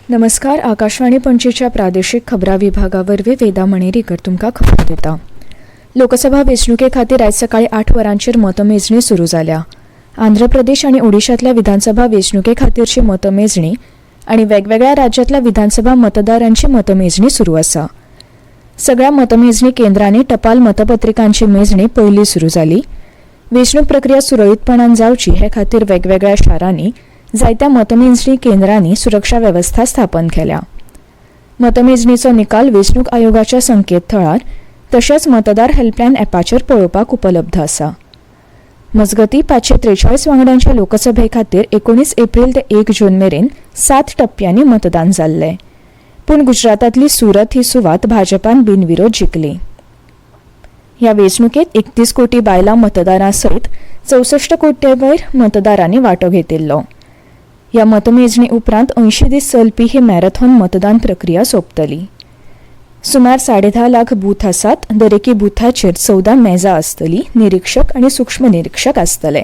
नमस्कार. आकाशवाणी पणजीच्या प्रादेशीक खबरां विभागावरवीं वेदा मणेरीकर तुमकां खबर दिता. लोकसभा वेंचणुके खातीर आयज सकाळीं 8 वरांचेर मतमेजणी सुरू जाल्या. आंध्र प्रदेश आनी ओडिशांतल्या विधानसभा वेंचणुके खातीरची मतमेजणी आनी वेगवेगळ्या राज्यांतल्या विधानसभा मतदारांची मतमेजणी सुरू आसा. सगळ्या मतमेजणी केंद्रांनी टपाल मतपत्रिकांची मेजणी पयलीं सुरू जाली. वेंचणूक प्रक्रिया सुरळीतपणान जावची हे खातीर वेगवेगळ्या शारांनी जायत्या मतमेजणी केंद्रांनी सुरक्षा वेवस्था स्थापन केल्या. मतमेजणीचो निकाल वेंचणूक आयोगाच्या संकेतथळार तशेंच मतदार हेल्पलायन ॲपाचेर पळोवपाक उपलब्ध आसा. मजगतीं 543 वांगड्यांच्या लोकसभे खातीर 19 एप्रील ते 1 जून मेरेन 7 टप्प्यांनी मतदान जाल्लें. पूण गुजरातांतली सुरत ही सुवात भाजपान बिनविरोध जिखली. ह्या वेंचणुकेत 31 कोटी बायलां मतदारां सयत 64 कोटी वयर मतदारांनी वांटो घेतिल्लो. ह्या मतमेजणी उपरांत 80 दीस चलपी ही मॅरेथॉन मतदान प्रक्रिया सोंपतली. सुमार 10.5 लाख बूथ आसात. दरेकी बुथाचेर 14 मेजां आसतलीं. निरीक्षक आनी सूक्ष्म निरीक्षक आसतले.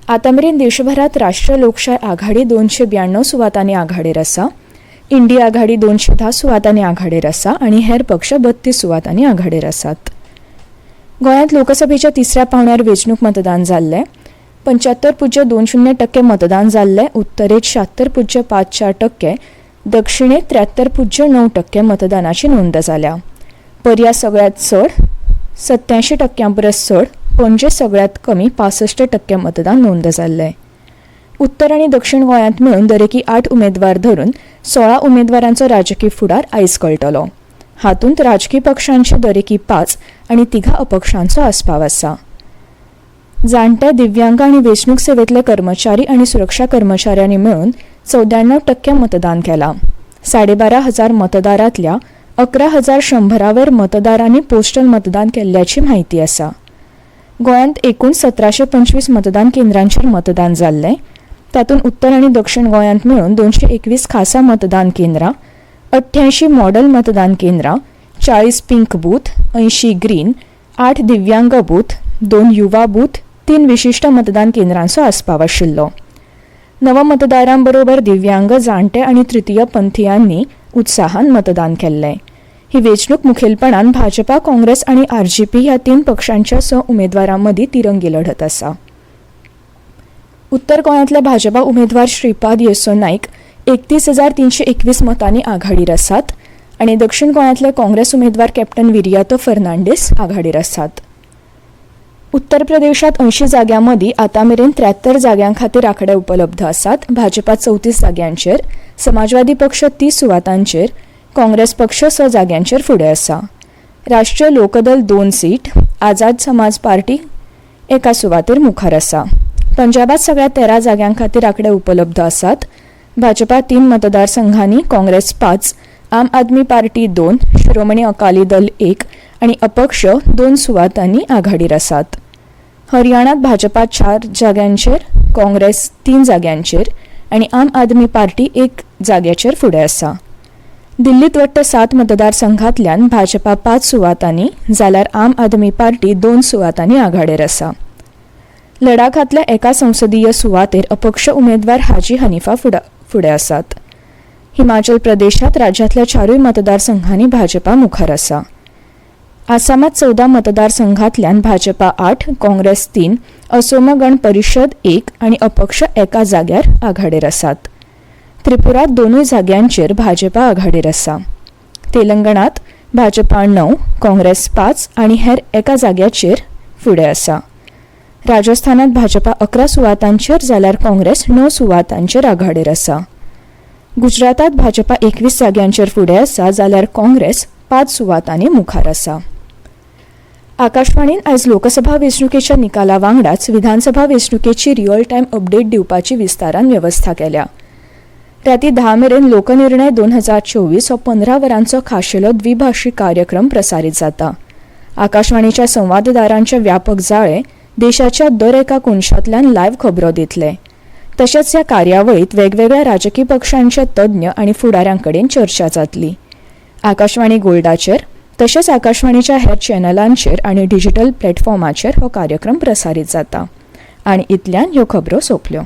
आतामेरेन देशभरात राष्ट्रीय लोकशाय आघाडी 292 सुवातांनी आघाडीर आसा. इंडिया आघाडी 210 सुवातांनी आघाडीर आसा आनी हेर पक्ष 32 सुवातांनी आघाडीर आसात. गोंयांत लोकसभेच्या तिसऱ्या पांवड्यार वेंचणूक मतदान जाल्लें. 75.20% मतदान जाल्लें. उत्तरेत 76.54%, दक्षिणेत 73.9% मतदानाची नोंद जाल्या. पर्या सगळ्यात चड 87% परस चड, पणजे सगळ्यात कमी 65% मतदान नोंद जाल्लें. उत्तर आनी दक्षिण गोंयांत मेळून दरेकी 8 उमेदवार धरून 16 उमेदवारांचो राजकी फुडार आयज कळटलो. हातूंत राजकी पक्षांचे दरेकी 5 आनी 3 अपक्षांचो आस्पाव आसा. जाणटे, दिव्यांग आनी वेंचणूक सेवेंतले कर्मचारी आनी सुरक्षा कर्मचाऱ्यांनी मेळून 94% मतदान केलां. 12,500 मतदारांतल्या 11,100 वयर मतदारांनी पोस्टल मतदान केल्ल्याची म्हायती आसा. गोंयांत एकूण 1725 मतदान केंद्रांचेर मतदान जाल्लें. तातूंत उत्तर आनी दक्षिण गोंयांत मेळून 221 खासा मतदान केंद्रां, 88 मॉडल मतदान केंद्रां, 40 पिंक बूथ, 80 ग्रीन, 8 दिव्यांग बूथ, 2 युवा बूथ, 3 विशिष्ट मतदान केंद्रांचो आस्पाव आशिल्लो. नवमतदारांबरोबर दिव्यांग, जाणटे आनी तृतीय पंथीयांनी उत्साहान मतदान केल्लें. ही वेंचणूक मुखेलपणान भाजपा, काँग्रेस आनी RGP ह्या 3 पक्षांच्या 6 उमेदवारां मदीं तिरंगी लढत आसा. उत्तर गोंयांतले भाजपा उमेदवार श्रीपाद येसो नायक 31,321 मतांनी आघाडीर आसात आनी दक्षिण गोंयांतले काँग्रेस उमेदवार कॅप्टन विरियातो फर्नांडीस आघाडीर आसात. उत्तर प्रदेशात 80 जाग्यांमदीं आतामेरेन 73 जाग्यां खातीर आंकडे उपलब्ध आसात. भाजपा 34 जाग्यांचेर, समाजवादी पक्ष 30 सुवातांचेर, काँग्रेस पक्ष 6 जाग्यांचेर फुडें आसा. राष्ट्रीय लोकदल 2 सीट, आझाद समाज पार्टी 1 सुवातेर मुखार आसा. पंजाबात सगळ्या 13 जाग्यां खातीर आंकडे उपलब्ध आसात. भाजपा 3 मतदारसंघांनी, काँग्रेस 5, आम आदमी पार्टी 2, शिरोमणी अकाली दल 1 आनी अपक्ष 2 सुवातांनी आघाडीर आसात. हरियाणात भाजपा 4 जाग्यांचेर, काँग्रेस 3 जाग्यांचेर आनी आम आदमी पार्टी 1 जाग्याचेर फुडें आसा. दिल्लीत वट्ट 7 मतदारसंघांतल्यान भाजपा 5 सुवातांनी जाल्यार आम आदमी पार्टी 2 सुवातांनी आघाडीर आसा. लडाखांतल्या 1 संसदीय सुवातेर अपक्ष उमेदवार हाजी हनीफा फुडें आसात. हिमाचल प्रदेशात राज्यातल्या 4 मतदारसंघांनी भाजपा मुखार आसा. आसामात 14 मतदारसंघांतल्यान भाजपा 8, काँग्रेस 3, असोम गण परिशद 1 आनी अपक्ष 1 जाग्यार आघाडीर आसात. त्रिपुरात 2 जाग्यांचेर भाजपा आघाडीर आसा. तेलंगणात भाजपा 9, काँग्रेस 5 आनी हेर 1 जाग्याचेर फुडें आसा. राजस्थानात भाजपा 11 सुवातांचेर जाल्यार काँग्रेस 9 सुवातांचेर आघाडीर आसा. गुजरातात भाजपा 21 जाग्यांचेर फुडें आसा जाल्यार काँग्रेस 5 सुवातांनी मुखार आसा. आकाशवाणीन आयज लोकसभा वेंचणुकेच्या निकाला वांगडाच विधानसभा वेंचणुकेची रियल टायम अपडेट दिवपाची विस्तारान व्यवस्था केल्या. राती 10 मेरेन लोकनिर्णय 2024 हो 15 वरांचो खाशेलो द्विभाषी कार्यक्रम प्रसारीत जाता. आकाशवाणीच्या संवाददारांचे व्यापक जाळे देशाच्या दर एका कोनशांतल्यान लायव्ह खबरो दितले. तशेंच ह्या कार्यावळीत वेगवेगळ्या राजकी पक्षांचे तज्ञ आनी फुडाऱ्यांकडेन चर्चा जातली. आकाशवाणी गोल्डाचेर तशेंच आकाशवाणीच्या हेर चॅनलांचेर आनी डिजिटल प्लॅटफॉर्माचेर हो कार्यक्रम प्रसारीत जाता. आनी इतल्यान ह्यो खबरो सोंपल्यो.